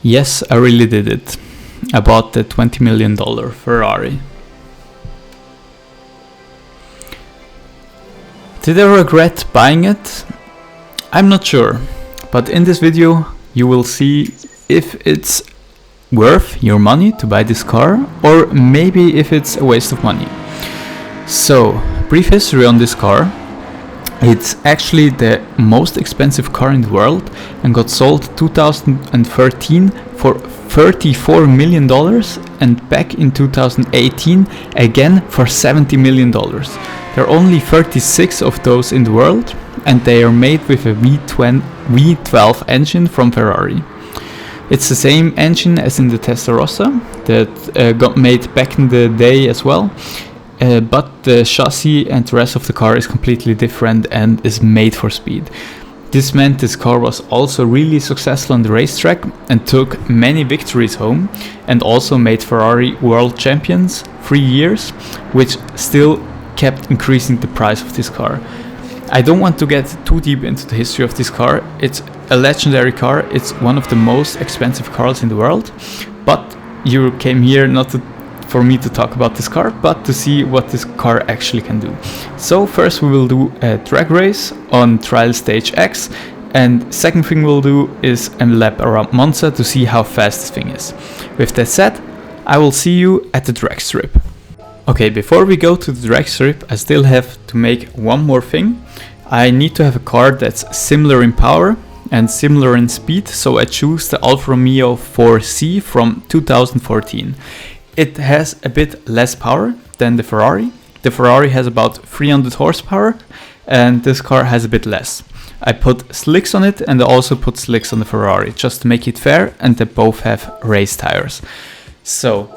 Yes, I really did it. I bought the $20 million Ferrari. Did I regret buying it? I'm not sure, but in this video you will see if it's worth your money to buy this car, or maybe if it's a waste of money. So, brief history on this car. It's actually the most expensive car in the world and got sold 2013 for $34 million, and back in 2018 again for $70 million. There are only 36 of those in the world, and they are made with a V12 engine from Ferrari. It's the same engine as in the Testarossa that got made back in the day as well. But the chassis and the rest of the car is completely different and is made for speed. This meant this car was also really successful on the racetrack and took many victories home, and also made Ferrari world champions 3 years, which still kept increasing the price of this car. I don't want to get too deep into the history of this car. It's a legendary car. It's one of the most expensive cars in the world, but you came here not for me to talk about this car, but to see what this car actually can do. So first we will do a drag race on trial stage X, and second thing we'll do is a lap around Monza to see how fast this thing is. With that said, I will see you at the drag strip. Okay, before we go to the drag strip, I still have to make one more thing. I need to have a car that's similar in power and similar in speed, so I choose the Alfa Romeo 4C from 2014. It has a bit less power than the Ferrari. The Ferrari has about 300 horsepower, and this car has a bit less. I put slicks on it, and I also put slicks on the Ferrari just to make it fair, and they both have race tires. So,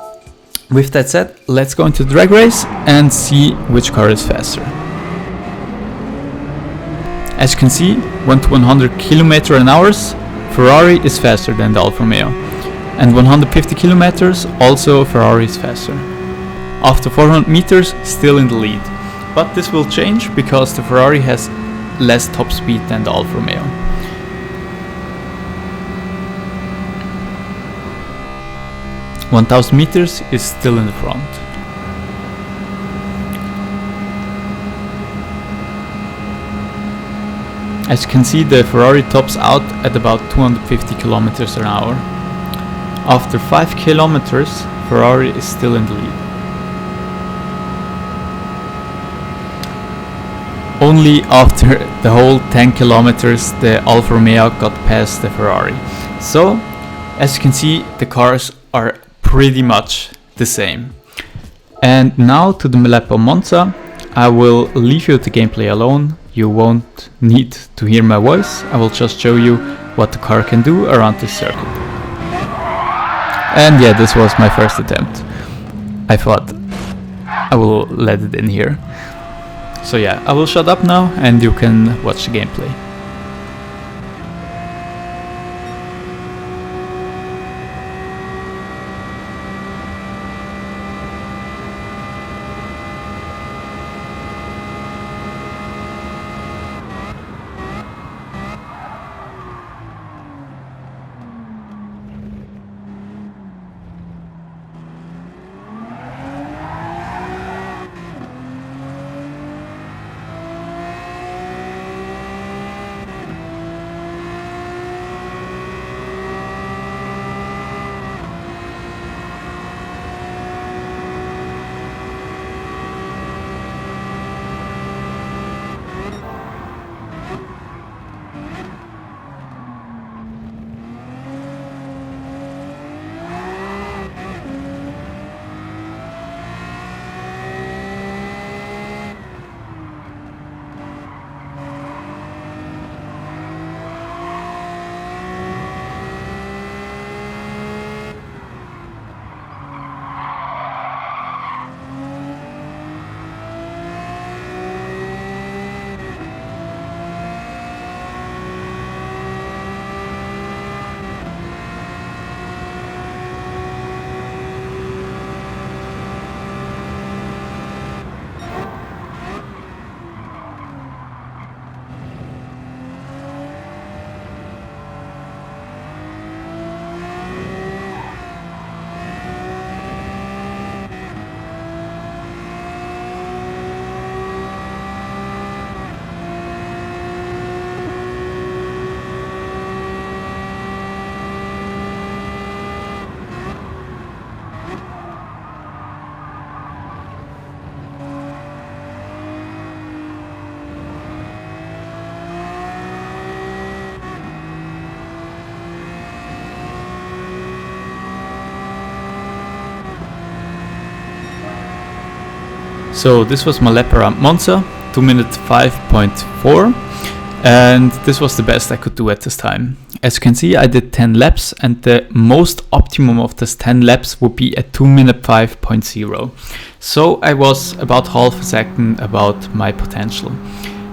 with that said, let's go into the drag race and see which car is faster. As you can see, 1 to 100 km/h, Ferrari is faster than the Alfa Romeo. And 150 kilometers, also Ferrari is faster. After 400 meters, still in the lead. But this will change because the Ferrari has less top speed than the Alfa Romeo. "1,000 meters is still in the front. As you can see, the Ferrari tops out at about 250 kilometers an hour. After 5 kilometers, Ferrari is still in the lead. Only after the whole 10 kilometers the Alfa Romeo got past the Ferrari. So, as you can see, the cars are pretty much the same. And now to the lap on Monza. I will leave you the gameplay alone. You won't need to hear my voice. I will just show you what the car can do around this circuit. And yeah, this was my first attempt. I thought I will let it in here. So yeah, I will shut up now and you can watch the gameplay. So this was my lap around Monza, 2 minutes 5.4, and this was the best I could do at this time. As you can see, I did 10 laps, and the most optimum of this 10 laps would be at 2 minute 5.0. So I was about half a second about my potential.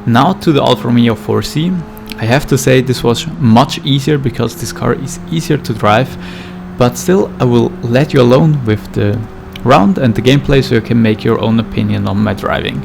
Now to the Alfa Romeo 4C. I have to say this was much easier because this car is easier to drive, but still I will let you alone with the round and the gameplay so you can make your own opinion on my driving.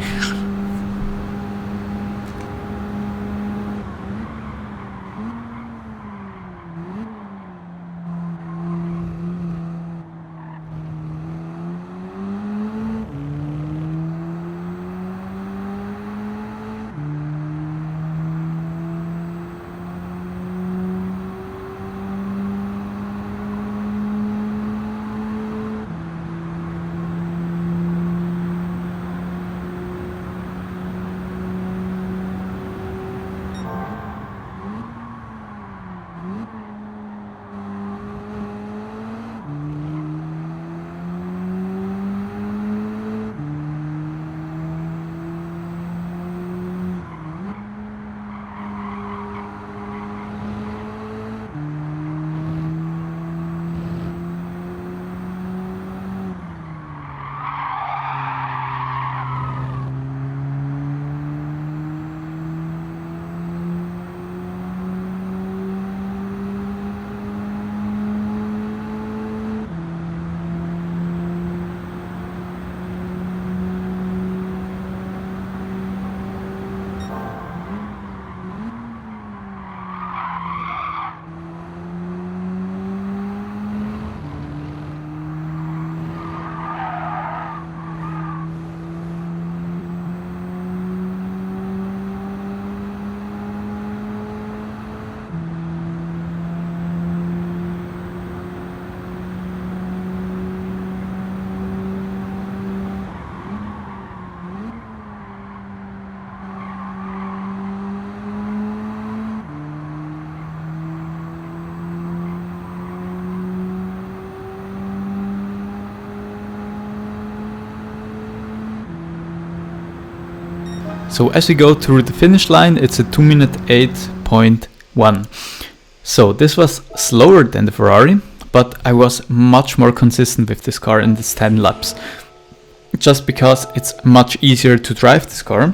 So as we go through the finish line, it's a 2 minute 8.1. So this was slower than the Ferrari, but I was much more consistent with this car in this 10 laps. Just because it's much easier to drive this car.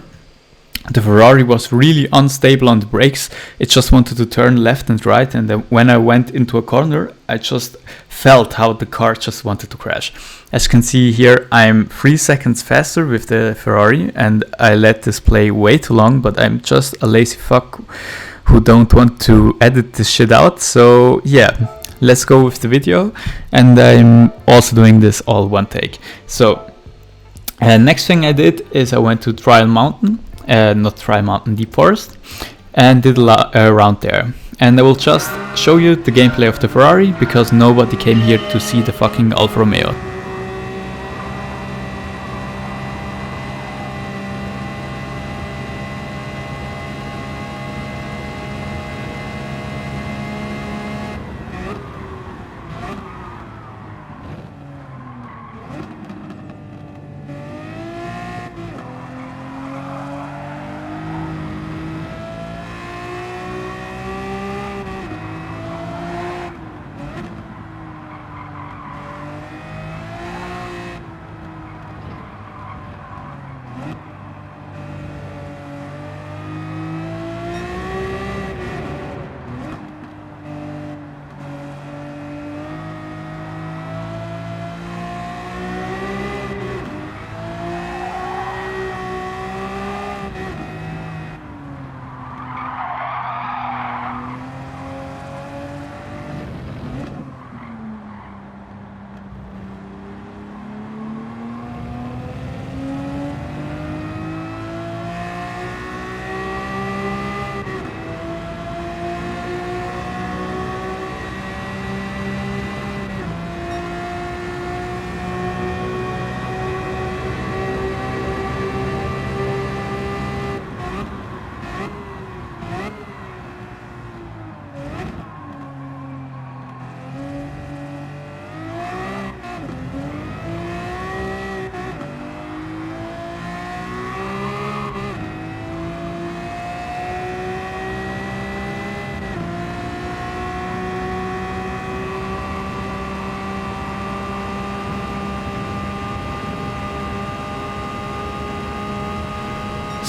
The Ferrari was really unstable on the brakes. It just wanted to turn left and right, and then when I went into a corner, I just felt how the car just wanted to crash. As you can see here, I'm 3 seconds faster with the Ferrari, and I let this play way too long, but I'm just a lazy fuck who don't want to edit this shit out. So yeah, let's go with the video, and I'm also doing this all one take. So next thing I did is I went to Trial Mountain. Not Trial Mountain, Deep Forest, and did a round there. And I will just show you the gameplay of the Ferrari because nobody came here to see the fucking Alfa Romeo.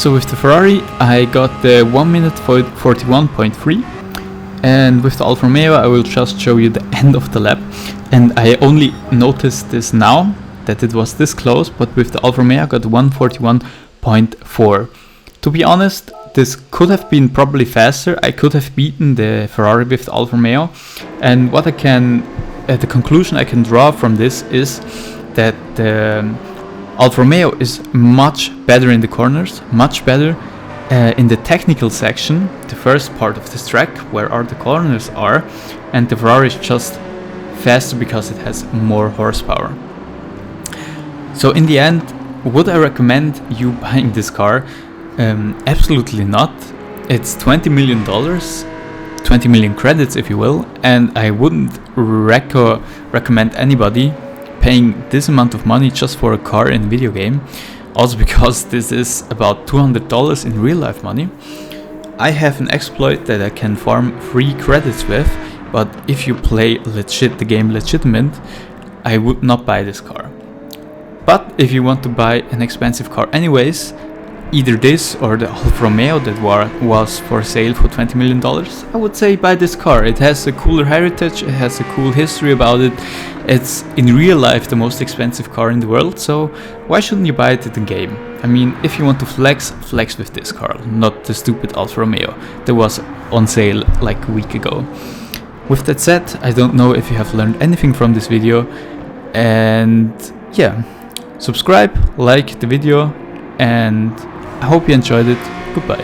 So with the Ferrari I got the 1 minute 41.3, and with the Alfa Romeo I will just show you the end of the lap, and I only noticed this now that it was this close, but with the Alfa Romeo I got 141.4. To be honest, this could have been probably faster. I could have beaten the Ferrari with the Alfa Romeo, and what I can, the conclusion I can draw from this is that the Alfa Romeo is much better in the corners, much better in the technical section, the first part of this track where all the corners are, and the Ferrari is just faster because it has more horsepower. So in the end, would I recommend you buying this car? Absolutely not. It's $20 million, 20 million credits if you will, and I wouldn't recommend anybody paying this amount of money just for a car in a video game. Also because this is about $200 in real life money. I have an exploit that I can farm free credits with, but if you play the game legitimate, I would not buy this car. But if you want to buy an expensive car anyways, either this or the Alfa Romeo that was for sale for $20 million, I would say buy this car. It has a cooler heritage, it has a cool history about it. It's in real life the most expensive car in the world, so why shouldn't you buy it in the game? I mean, if you want to flex with this car, not the stupid Alfa Romeo that was on sale like a week ago. With that said, I don't know if you have learned anything from this video, and yeah, subscribe, like the video, and I hope you enjoyed it. Goodbye.